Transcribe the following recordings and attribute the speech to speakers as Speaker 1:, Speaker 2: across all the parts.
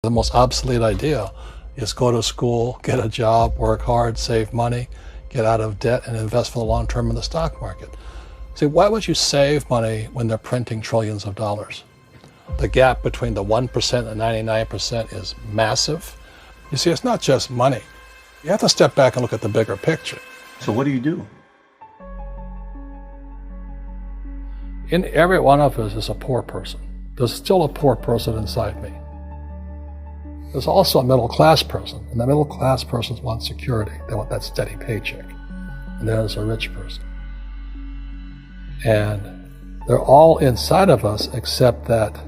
Speaker 1: The most obsolete idea is go to school, get a job, work hard, save money, get out of debt, and invest for the long term in the stock market. See, why would you save money when they're printing trillions of dollars? The gap between the 1% and 99% is massive. You see, it's not just money. You have to step back and look at the bigger picture.
Speaker 2: So what do you do?
Speaker 1: In every one of us is a poor person. There's still a poor person inside me. There's also a middle class person, and the middle class persons want security. They want that steady paycheck. And there's a rich person. And they're all inside of us, except that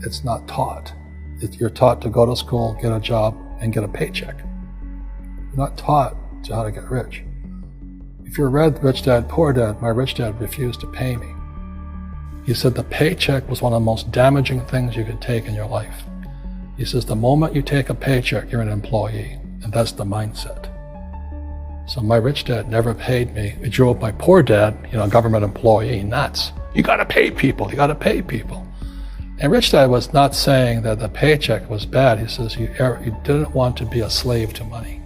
Speaker 1: it's not taught. You're taught to go to school, get a job, and get a paycheck. You're not taught to how to get rich. If you read Rich Dad, Poor Dad, my rich dad refused to pay me. He said the paycheck was one of the most damaging things you could take in your life. He says the moment you take a paycheck, you're an employee, and that's the mindset. So my rich dad never paid me. He drove my poor dad, government employee, nuts. You gotta pay people, you gotta pay people. And rich dad was not saying that the paycheck was bad. He says you didn't want to be a slave to money.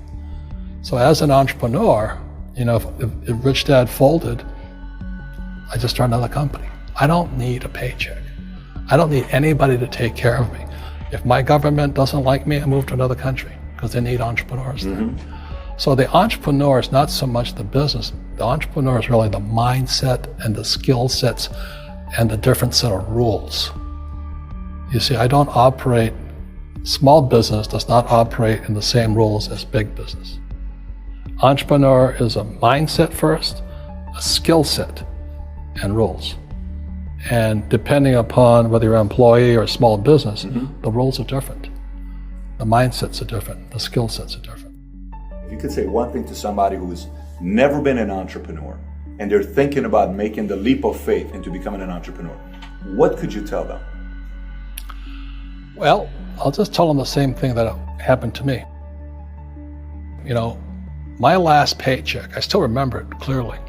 Speaker 1: So as an entrepreneur, if rich dad folded, I just started another company. I don't need a paycheck. I don't need anybody to take care of me. If my government doesn't like me, I move to another country because they need entrepreneurs there. So the entrepreneur is not so much the business. The entrepreneur is really the mindset and the skill sets and the different set of rules. You see, small business does not operate in the same rules as big business. Entrepreneur is a mindset first, a skill set, and rules. And depending upon whether you're an employee or a small business, the rules are different. The mindsets are different. The skill sets are different.
Speaker 2: If you could say one thing to somebody who's never been an entrepreneur and they're thinking about making the leap of faith into becoming an entrepreneur, what could you tell them?
Speaker 1: Well, I'll just tell them the same thing that happened to me. My last paycheck, I still remember it clearly.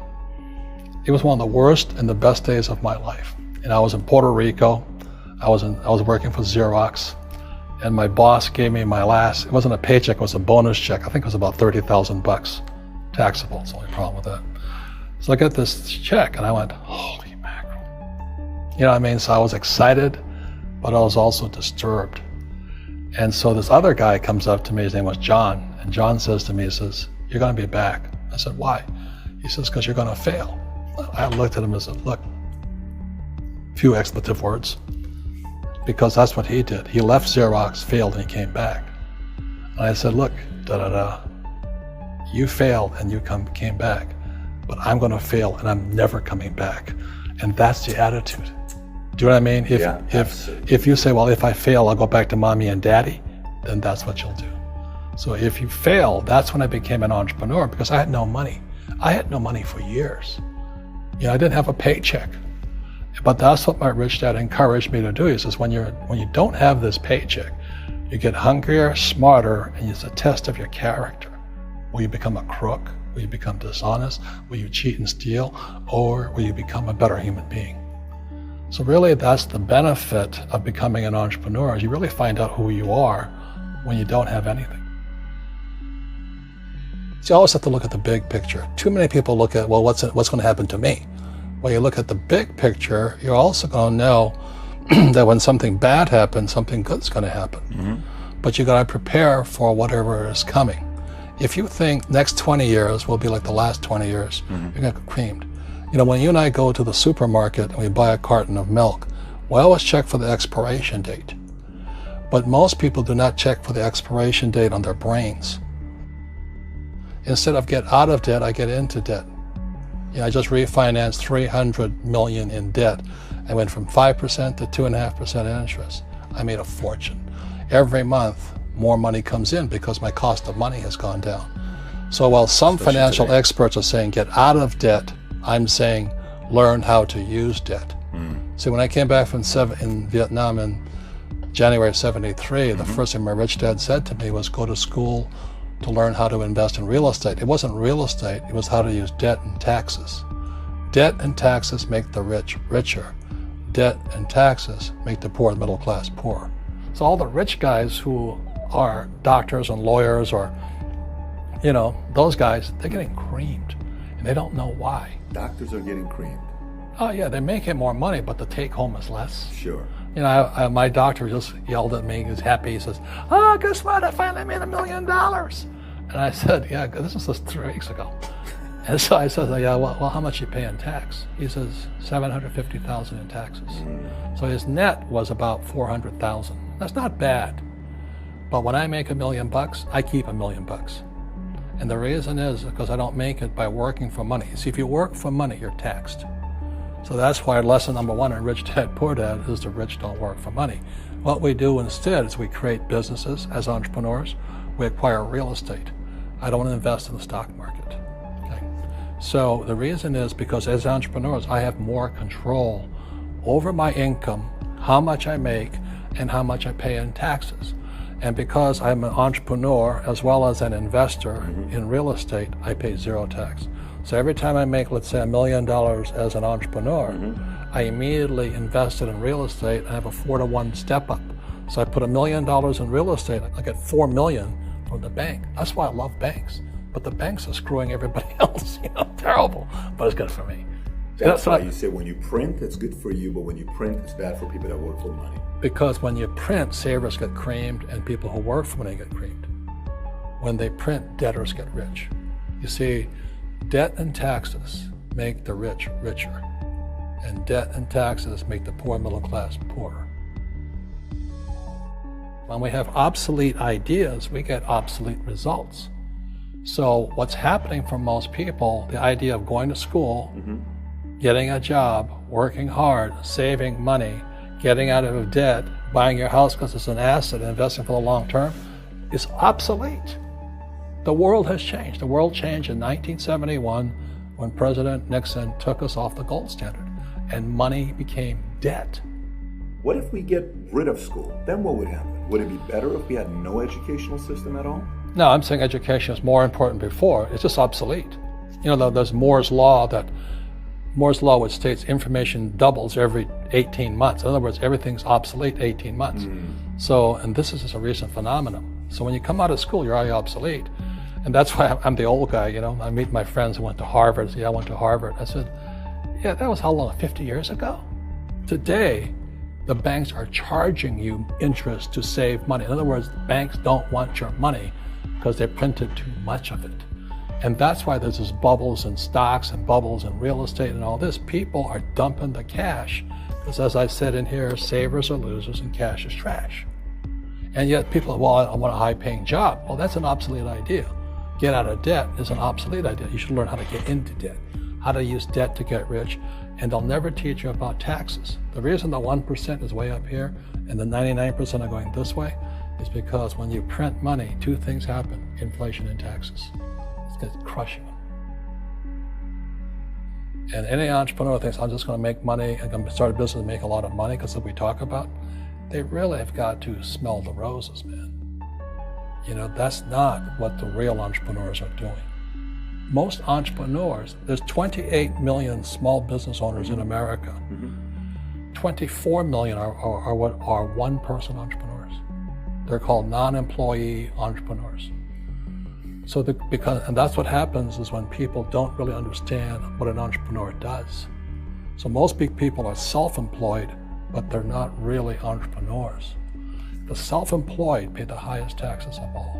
Speaker 1: It was one of the worst and the best days of my life. And I was in Puerto Rico. I was working for Xerox, and my boss gave me it wasn't a paycheck, it was a bonus check. I think it was about $30,000, taxable. It's the only problem with that. So I got this check and I went, holy mackerel. You know what I mean? So I was excited, but I was also disturbed. And so this other guy comes up to me, his name was John, and John says to me, he says, you're gonna be back. I said, why? He says, because you're gonna fail. I looked at him and said, look, few expletive words, because that's what he did. He left Xerox, failed, and he came back. And I said, look, you failed and you came back, but I'm gonna fail and I'm never coming back. And that's the attitude. Do you know what I mean? If you say, well, if I fail, I'll go back to mommy and daddy, then that's what you'll do. So if you fail, that's when I became an entrepreneur, because I had no money. I had no money for years. I didn't have a paycheck. But that's what my rich dad encouraged me to do. He says, when you don't have this paycheck, you get hungrier, smarter, and it's a test of your character. Will you become a crook? Will you become dishonest? Will you cheat and steal? Or will you become a better human being? So really, that's the benefit of becoming an entrepreneur, is you really find out who you are when you don't have anything. So you always have to look at the big picture. Too many people look at, well, what's going to happen to me? When you look at the big picture, you're also going to know that when something bad happens, something good's going to happen. But you got to prepare for whatever is coming. If you think next 20 years will be like the last 20 years, you're going to get creamed. When you and I go to the supermarket and we buy a carton of milk, we always check for the expiration date. But most people do not check for the expiration date on their brains. Instead of get out of debt, I get into debt. I just refinanced $300 million in debt. I went from 5% to 2.5% interest. I made a fortune. Every month, more money comes in because my cost of money has gone down. So while some financial experts are saying get out of debt, I'm saying learn how to use debt. So when I came back from in Vietnam in January of '73, the first thing my rich dad said to me was go to school to learn how to invest in real estate. It wasn't real estate, it was how to use debt and taxes. Debt and taxes make the rich richer. Debt and taxes make the poor and middle class poor. So all the rich guys who are doctors and lawyers or, those guys, they're getting creamed and they don't know why.
Speaker 2: Doctors are getting creamed.
Speaker 1: Oh yeah, they're making more money, but the take home is less.
Speaker 2: Sure.
Speaker 1: My doctor just yelled at me. He was happy. He says, "Oh, guess what? I finally made $1 million." And I said, "Yeah, this was just 3 weeks ago." And so I said, "Yeah, well, how much you pay in tax?" He says, $750,000 in taxes. So his net was about $400,000. That's not bad. But when I make $1 million, I keep $1 million. And the reason is because I don't make it by working for money. See, if you work for money, you're taxed. So that's why lesson number 1 in Rich Dad, Poor Dad is the rich don't work for money. What we do instead is we create businesses as entrepreneurs. We acquire real estate. I don't invest in the stock market. Okay? So the reason is because as entrepreneurs, I have more control over my income, how much I make, and how much I pay in taxes. And because I'm an entrepreneur as well as an investor in real estate, I pay 0 tax. So every time I make, let's say, $1 million as an entrepreneur, I immediately invested in real estate and have a 4-to-1 step up. So I put $1 million in real estate, I get $4 million from the bank. That's why I love banks. But the banks are screwing everybody else, terrible, but it's good for me.
Speaker 2: That's why you say when you print, it's good for you, but when you print, it's bad for people that work for money.
Speaker 1: Because when you print, savers get creamed and people who work for money get creamed. When they print, debtors get rich. You see, debt and taxes make the rich richer, and debt and taxes make the poor middle class poorer. When we have obsolete ideas, we get obsolete results. So what's happening for most people, the idea of going to school, getting a job, working hard, saving money, getting out of debt, buying your house because it's an asset, investing for the long term, is obsolete. The world has changed. The world changed in 1971 when President Nixon took us off the gold standard and money became debt.
Speaker 2: What if we get rid of school? Then what would happen? Would it be better if we had no educational system at all?
Speaker 1: No, I'm saying education is more important before. It's just obsolete. There's Moore's Law which states information doubles every 18 months. In other words, everything's obsolete 18 months. So, and this is just a recent phenomenon. So when you come out of school, you're already obsolete. And that's why I'm the old guy, I meet my friends who went to Harvard. I went to Harvard. I said, yeah, that was how long, 50 years ago? Today, the banks are charging you interest to save money. In other words, the banks don't want your money because they printed too much of it. And that's why there's this bubbles in stocks and bubbles in real estate and all this. People are dumping the cash because, as I said in here, savers are losers and cash is trash. And yet people, I want a high-paying job. Well, that's an obsolete idea. Get out of debt is an obsolete idea. You should learn how to get into debt, how to use debt to get rich, and they'll never teach you about taxes. The reason the 1% is way up here and the 99% are going this way is because when you print money, 2 things happen: inflation and taxes. It's going to crush you. And any entrepreneur thinks, I'm just going to make money, I'm going to start a business and make a lot of money because we talk about, they really have got to smell the roses, man. That's not what the real entrepreneurs are doing. Most entrepreneurs, there's 28 million small business owners in America. 24 million are what are one-person entrepreneurs. They're called non-employee entrepreneurs. So and that's what happens is when people don't really understand what an entrepreneur does. So most big people are self-employed, but they're not really entrepreneurs. The self-employed pay the highest taxes of all,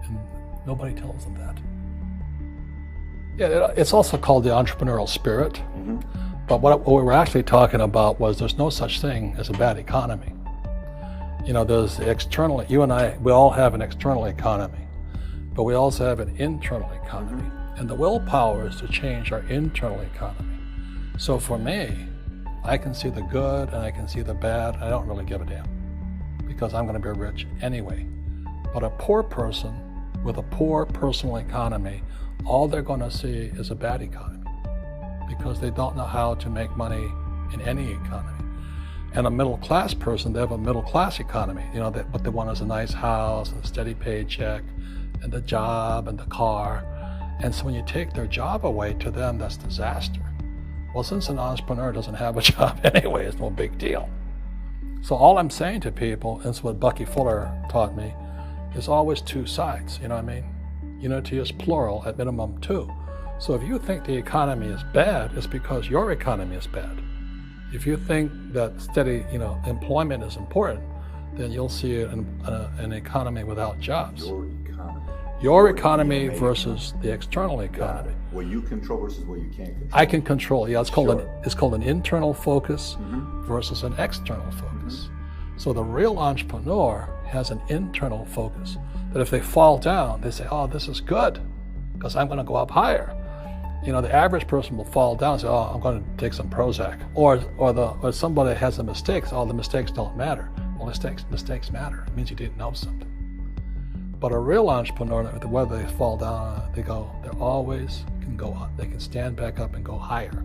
Speaker 1: and nobody tells them that. Yeah, it's also called the entrepreneurial spirit, but what we were actually talking about was there's no such thing as a bad economy. There's the external, you and I, we all have an external economy, but we also have an internal economy, and the willpower is to change our internal economy. So for me, I can see the good and I can see the bad, and I don't really give a damn, because I'm going to be rich anyway. But a poor person with a poor personal economy, all they're going to see is a bad economy because they don't know how to make money in any economy. And a middle class person, they have a middle class economy. What they want is a nice house, and a steady paycheck, and the job, and the car. And so when you take their job away, to them, that's disaster. Well, since an entrepreneur doesn't have a job anyway, it's no big deal. So all I'm saying to people, and it's what Bucky Fuller taught me, is always two sides, you know what I mean? Unity is plural, at minimum two. So if you think the economy is bad, it's because your economy is bad. If you think that steady, employment is important, then you'll see an economy without jobs. Your economy versus the external economy.
Speaker 2: What you control versus what you can't control.
Speaker 1: I can control. Yeah, it's called an internal focus versus an external focus. So the real entrepreneur has an internal focus. That if they fall down, they say, "Oh, this is good, because I'm going to go up higher." The average person will fall down and say, "Oh, I'm going to take some Prozac," or somebody has a mistake. "Oh, the mistakes don't matter." Well, mistakes matter. It means you didn't know something. But a real entrepreneur, whether they fall down, they always can go up. They can stand back up and go higher.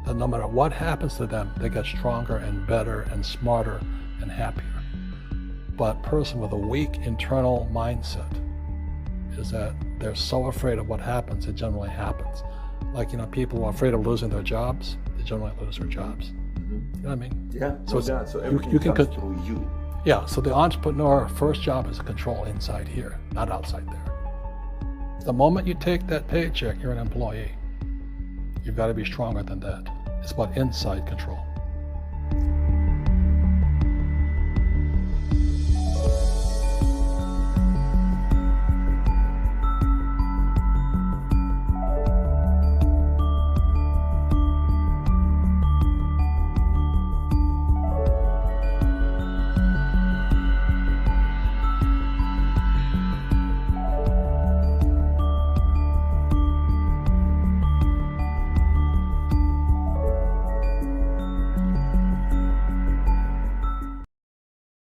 Speaker 1: That no matter what happens to them, they get stronger and better and smarter and happier. But a person with a weak internal mindset is that they're so afraid of what happens, it generally happens. Like, people who are afraid of losing their jobs, they generally lose their jobs. You know what I mean?
Speaker 2: Yeah,
Speaker 1: so
Speaker 2: everything comes through you.
Speaker 1: Yeah, so the entrepreneur first job is to control inside here, not outside there. The moment you take that paycheck, you're an employee. You've got to be stronger than that. It's about inside control.